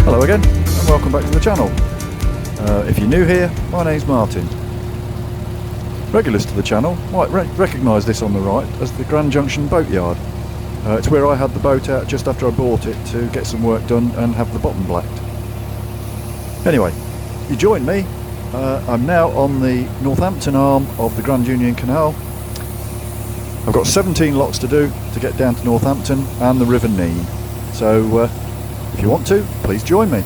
Hello again and welcome back to the channel. If you're new here, my name's Martin. Regulars to the channel might recognise this on the right as the Grand Junction boatyard. It's where I had the boat out just after I bought it to get some work done and have the bottom blacked. Anyway, you joined me. I'm now on the Northampton Arm of the Grand Union Canal. I've got 17 locks to do to get down to Northampton and the River Nene. So if you want to, please join me.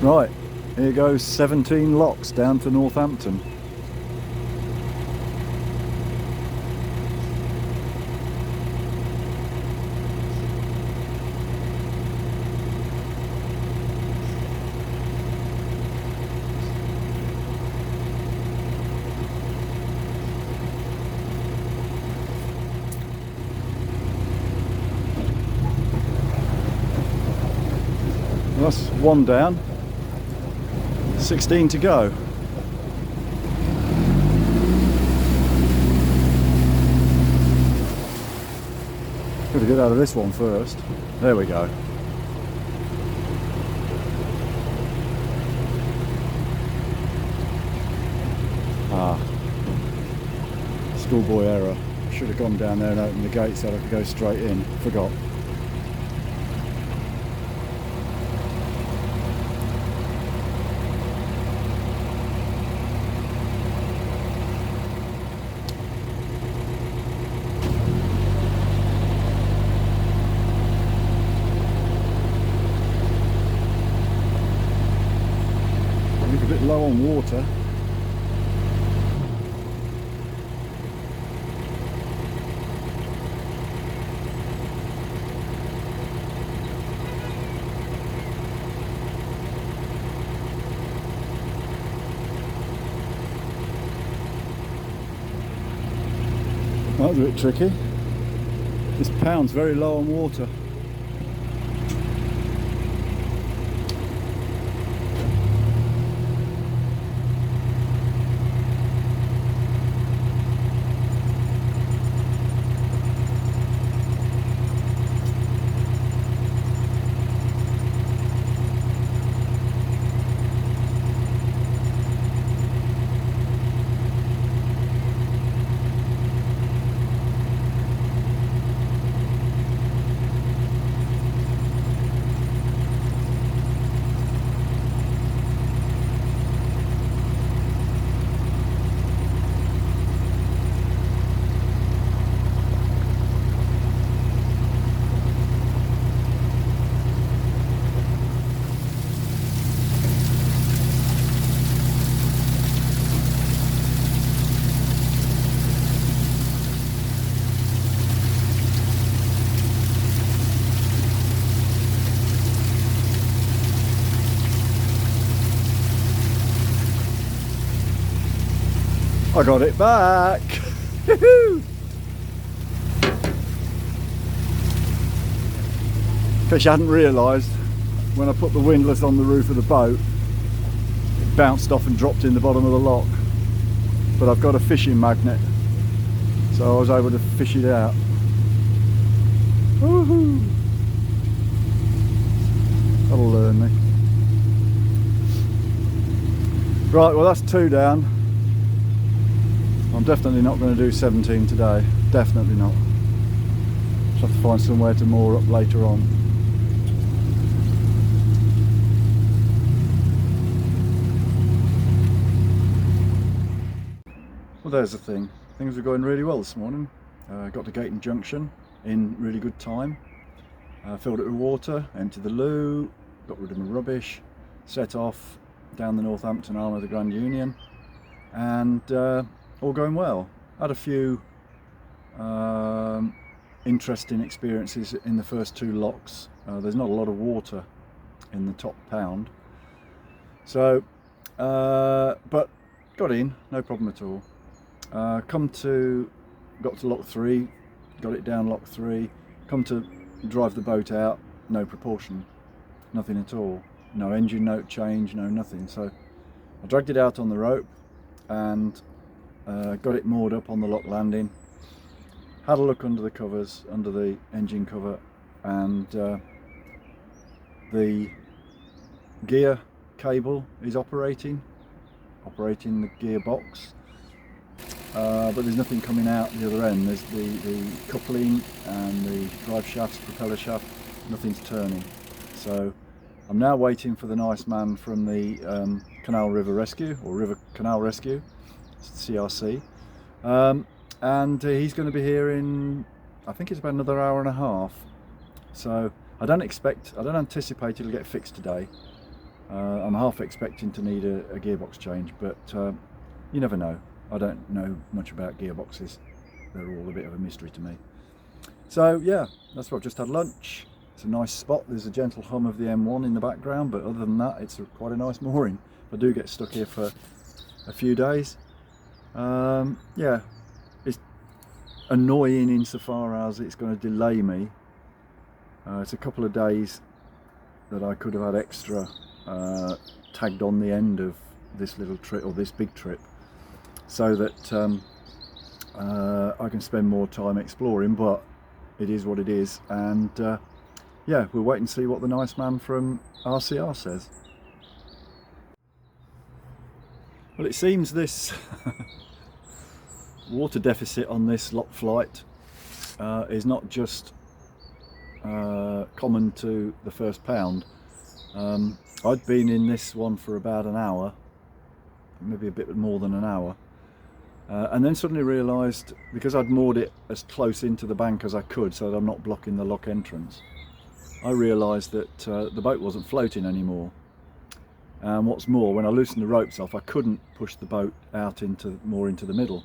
Right, here goes 17 locks down to Northampton. That's one down. 16 to go. Got to get out of this one first. There we go. Schoolboy error. Should have gone down there and opened the gate so I could go straight in. Forgot. A bit low on water. That was a bit tricky. This pound's very low on water. I got it back. In case you hadn't realised, when I put the windlass on the roof of the boat, it bounced off and dropped in the bottom of the lock. But I've got a fishing magnet, so I was able to fish it out. Woohoo! That'll learn me. Right, well that's 2 down. I'm definitely not going to do 17 today. Definitely not. Just have to find somewhere to moor up later on. Well, there's the thing. Things were going really well this morning. Got to Gayton Junction in really good time. Filled it with water, emptied the loo, got rid of my rubbish, set off down the Northampton Arm of the Grand Union, and all going well. Had a few interesting experiences in the first 2 locks. There's not a lot of water in the top pound, so but got in, no problem at all. Got to lock 3, got it down lock 3, come to drive the boat out, no propulsion, nothing at all, no engine note change, no nothing. So I dragged it out on the rope and got it moored up on the lock landing, had a look under the covers, under the engine cover, and the gear cable is operating the gearbox. But there's nothing coming out the other end. There's the coupling and the drive shafts, propeller shaft, nothing's turning. So I'm now waiting for the nice man from the Canal River Rescue, or River Canal Rescue, CRC, and he's going to be here in, I think it's about another hour and a half. So I don't anticipate it'll get fixed today. I'm half expecting to need a gearbox change, but you never know. I don't know much about gearboxes. They're all a bit of a mystery to me. So yeah, that's what I've just had lunch. It's a nice spot. There's a gentle hum of the M1 in the background, but other than that, it's quite a nice mooring. I do get stuck here for a few days. Yeah, it's annoying insofar as it's going to delay me. It's a couple of days that I could have had extra tagged on the end of this little trip, or this big trip, so that I can spend more time exploring, but it is what it is. And yeah, we'll wait and see what the nice man from RCR says. Well, it seems this water deficit on this lock flight is not just common to the first pound. I'd been in this one for about an hour, maybe a bit more than an hour, and then suddenly realised, because I'd moored it as close into the bank as I could so that I'm not blocking the lock entrance, I realised that the boat wasn't floating anymore. And what's more, when I loosened the ropes off, I couldn't push the boat out more into the middle.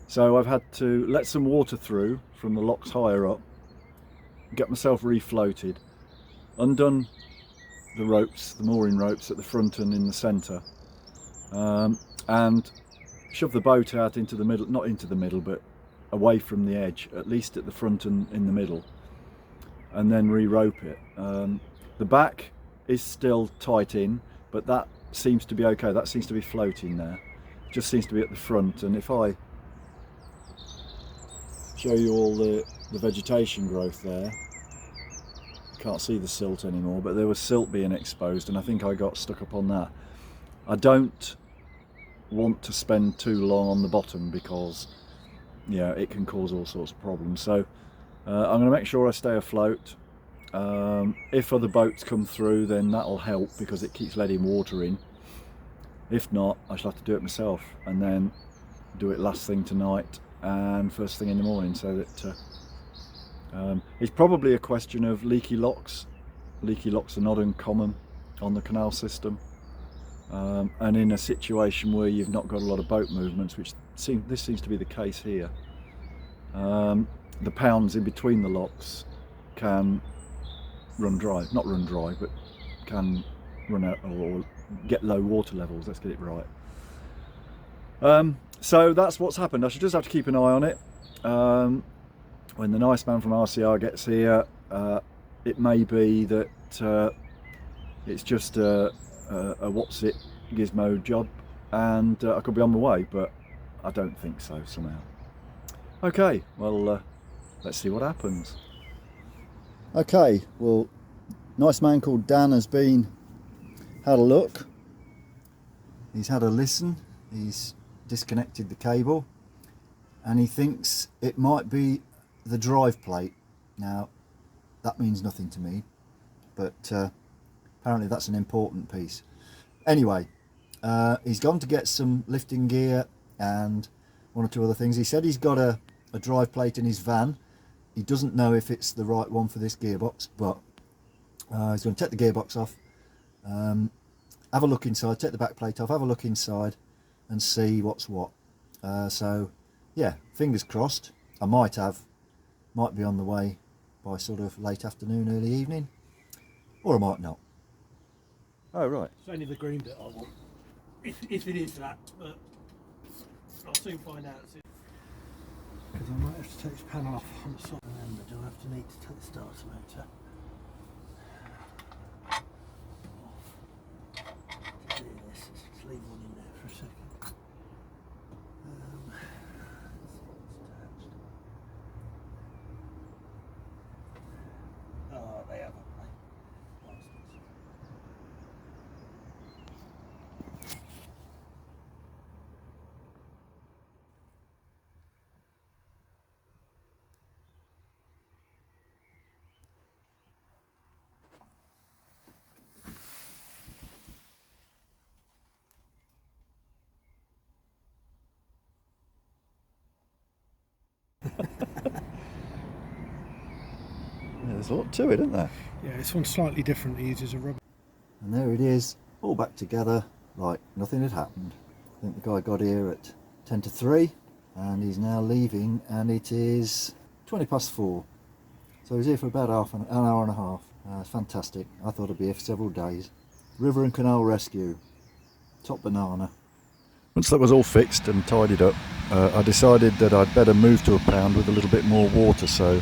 So I've had to let some water through from the locks higher up, get myself refloated, undone the ropes, the mooring ropes at the front and in the centre, and shove the boat out into the middle, not into the middle, but away from the edge, at least at the front and in the middle, and then re-rope it. The back is still tight in, but that seems to be okay. That seems to be floating there. It just seems to be at the front. And if I show you all the vegetation growth there, can't see the silt anymore, but there was silt being exposed, and I think I got stuck up on that. I don't want to spend too long on the bottom because, yeah, it can cause all sorts of problems. So I'm going to make sure I stay afloat. If other boats come through, then that'll help because it keeps letting water in. If not, I shall have to do it myself, and then do it last thing tonight and first thing in the morning, so that it's probably a question of leaky locks. Leaky locks are not uncommon on the canal system, and in a situation where you've not got a lot of boat movements, which this seems to be the case here, the pounds in between the locks can run dry, not run dry, but can run out or get low water levels. Let's get it right. So that's what's happened. I should just have to keep an eye on it. When the nice man from RCR gets here, it may be that it's just a what's it gizmo job, and I could be on my way, but I don't think so somehow. Okay, well, let's see what happens. Okay, well, nice man called Dan has had a look. He's had a listen. He's disconnected the cable, and he thinks it might be the drive plate. Now, that means nothing to me, but apparently that's an important piece. Anyway, he's gone to get some lifting gear and one or two other things. He said he's got a drive plate in his van. He doesn't know if it's the right one for this gearbox, but he's going to take the gearbox off, have a look inside, take the back plate off, have a look inside and see what's what. So yeah, fingers crossed. I might be on the way by sort of late afternoon, early evening, or I might not. Oh right. It's only the green bit I want, if it is that, but I'll soon find out. Because I might have to take this panel off on the side, and I do have to need to take the starter motor off. To do this, let's just leave one in there for a second. Oh, they haven't, bastards. Yeah, there's a lot to it, isn't there? Yeah, this one's slightly different. It uses a rubber. And there it is, all back together like nothing had happened. I think the guy got here at 10 to 3 and he's now leaving, and it is 20 past 4. So he's here for about an hour and a half. Fantastic. I thought I'd be here for several days. River and Canal Rescue. Top banana. Once that was all fixed and tidied up, I decided that I'd better move to a pound with a little bit more water, so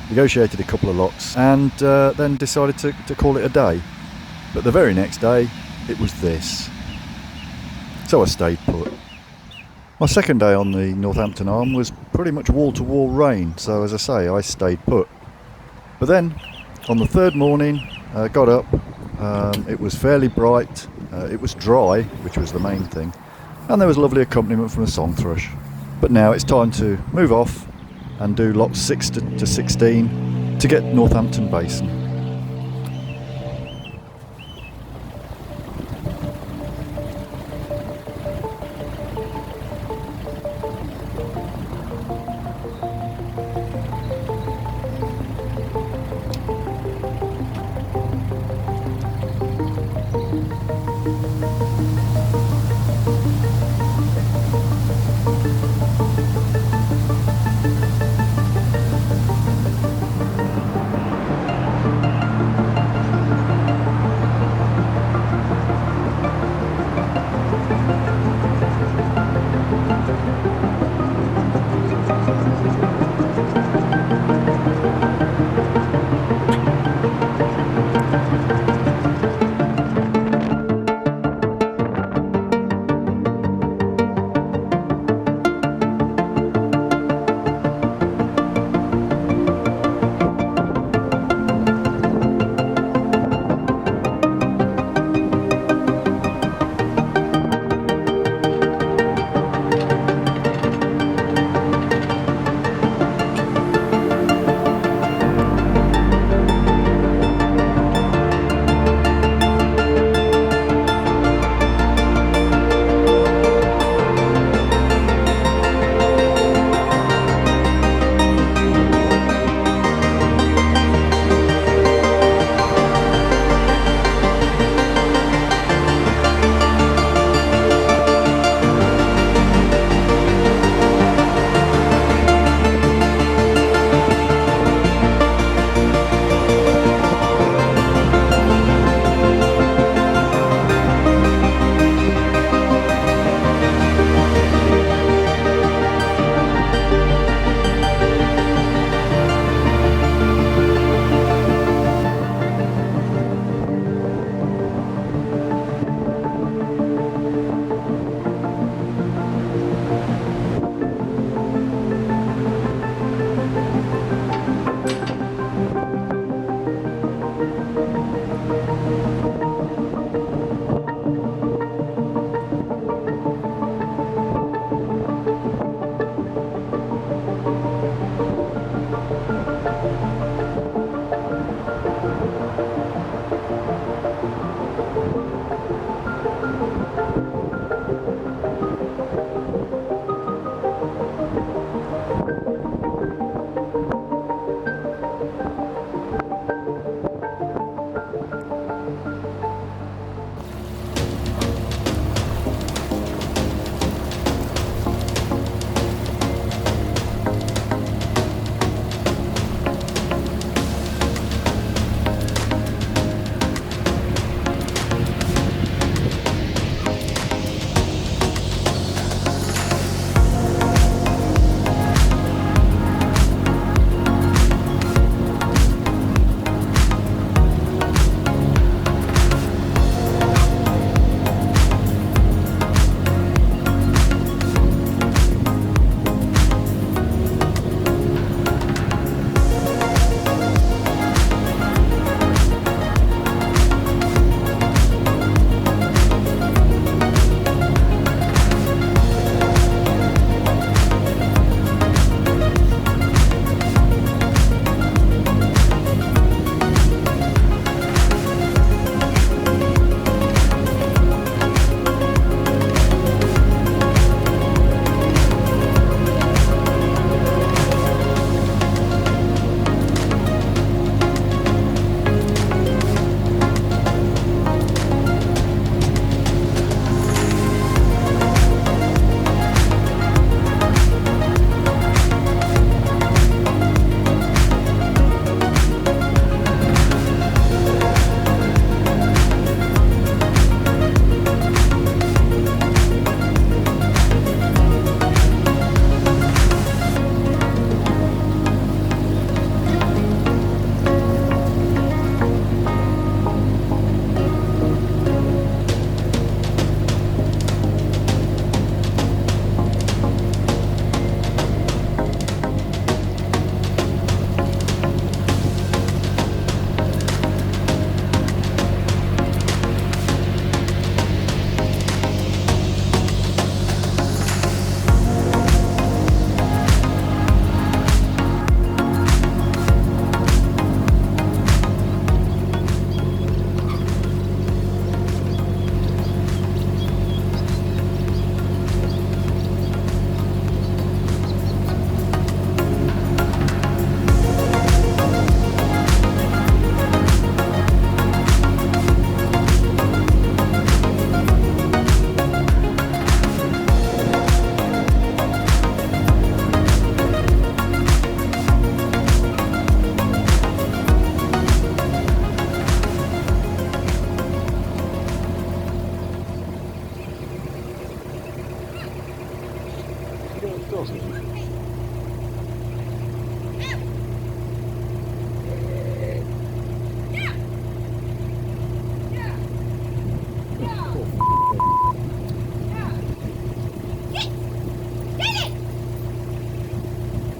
negotiated a couple of lots and then decided to call it a day. But the very next day it was this. So I stayed put. My second day on the Northampton Arm was pretty much wall-to-wall rain, so as I say, I stayed put. But then on the third morning I got up, it was fairly bright, it was dry, which was the main thing, and there was lovely accompaniment from a song thrush. But now it's time to move off and do lots 6 to 16 to get Northampton Basin.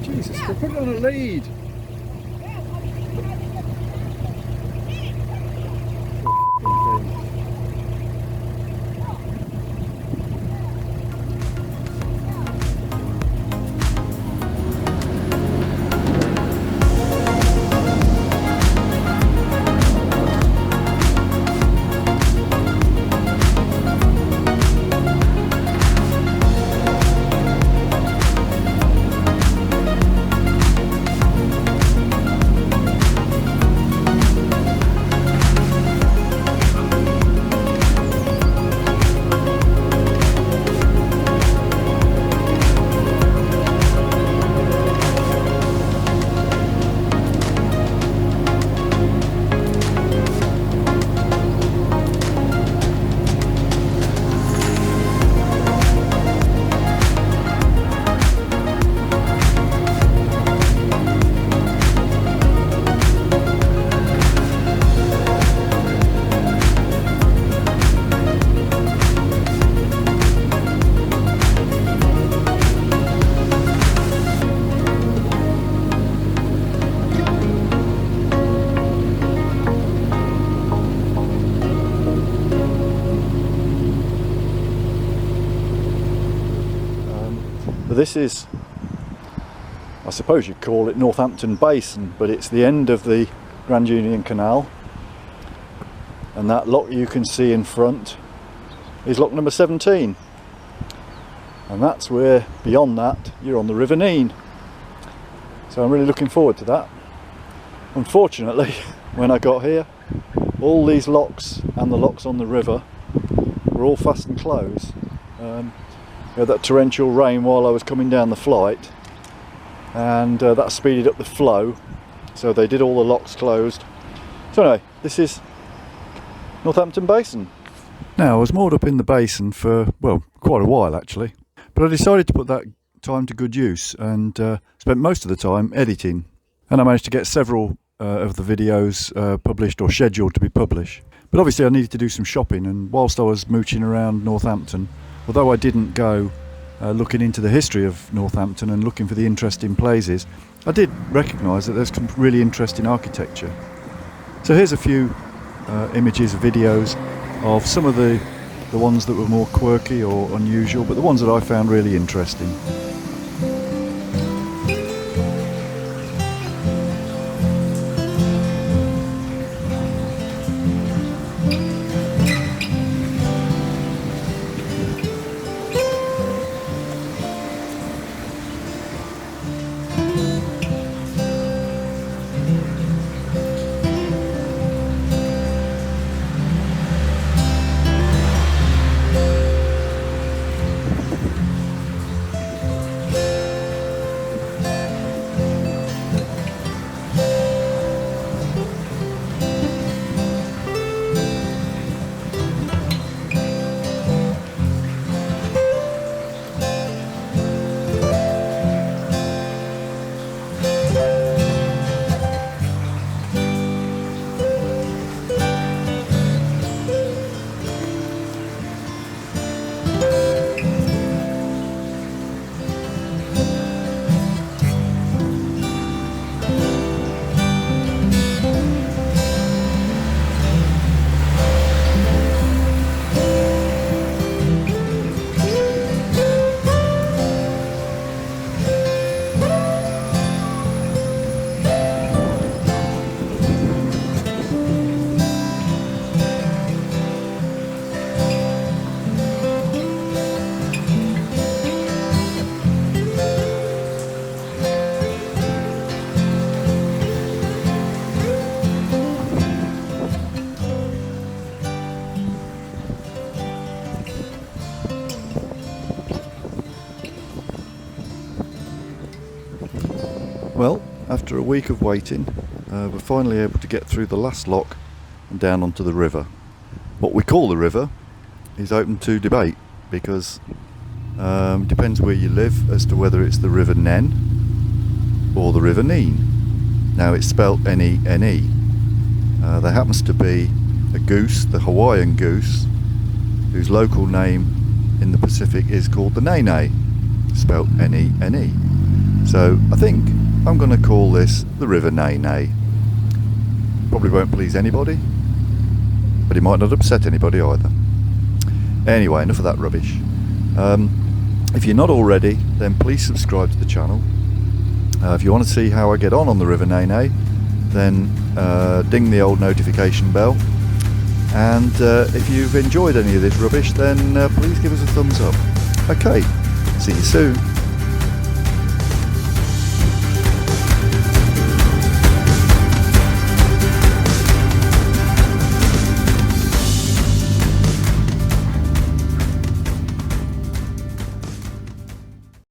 Jesus, they put it on a lead. This is, I suppose you'd call it Northampton Basin, but it's the end of the Grand Union Canal, and that lock you can see in front is lock number 17, and that's where, beyond that, you're on the River Nene. So I'm really looking forward to that. Unfortunately, when I got here, all these locks and the locks on the river were all fast and closed. We had that torrential rain while I was coming down the flight, and that speeded up the flow, so they did all the locks closed. So anyway, this is Northampton Basin. Now, I was moored up in the basin for, well, quite a while actually, but I decided to put that time to good use and spent most of the time editing, and I managed to get several of the videos published or scheduled to be published. But obviously I needed to do some shopping, and whilst I was mooching around Northampton, although I didn't go looking into the history of Northampton and looking for the interesting places, I did recognise that there's some really interesting architecture. So here's a few images, videos of some of the ones that were more quirky or unusual, but the ones that I found really interesting. Well, after a week of waiting, we're finally able to get through the last lock and down onto the river. What we call the river is open to debate, because Depends where you live as to whether it's the River Nen or the River Nene. Now it's spelt N-E-N-E. There happens to be a goose, the Hawaiian goose, whose local name in the Pacific is called the Nene, spelt N-E-N-E. So I think I'm going to call this the River Nene. Probably won't please anybody, but it might not upset anybody either. Anyway, enough of that rubbish. If you're not already, then please subscribe to the channel. If you want to see how I get on the River Nene, then ding the old notification bell. And if you've enjoyed any of this rubbish, then please give us a thumbs up. Okay, see you soon.